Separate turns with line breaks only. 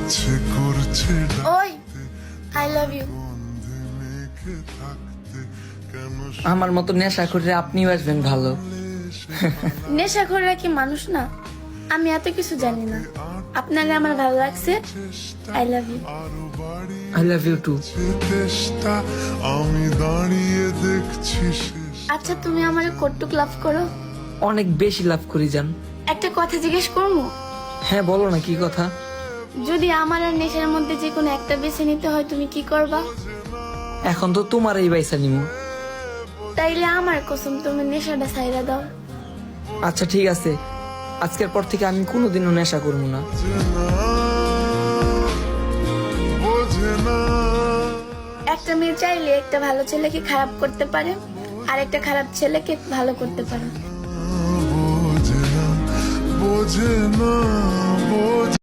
ইচ্ছে করছে
ওই আই লাভ ইউ।
গন্ধে মেখে থাকতে কেন
আমার মতো নেশা করে আপনিও আসবেন ভালো।
নেশাখোররা কি মানুষ না? আমি এত কিছু জানি না। আপনাকে আমার ভালো লাগছে। I love you.
আরো বাড়িয়ে
আই লাভ ইউ টু।
চেষ্টা আমি দাঁড়িয়ে দেখছি শেষ
আচ্ছা তুমি আমার কতটুক লাভ করো?
অনেক বেশি লাভ করি যান।
একটা কথা জিজ্ঞেস করবো?
হ্যাঁ বলো না, কি কথা?
যদি আমার আর নেশার মধ্যে যে কোনো একটা বেছে নিতে হয় তুমি কি করবা?
এখন তো তোমার এই বাইসা নিমু।
তাইলে আমার কসম তুমি নেশাটা ছাইরা দাও।
আচ্ছা ঠিক আছে, আজকের পর থেকে আমি কোনোদিনও নেশা করবো না।
বোঝে না
একটা মেয়ে চাইলে একটা ভালো ছেলেকে খারাপ করতে পারে, আর একটা খারাপ ছেলেকে ভালো করতে পারে।
বোঝে না বোঝে না বোঝে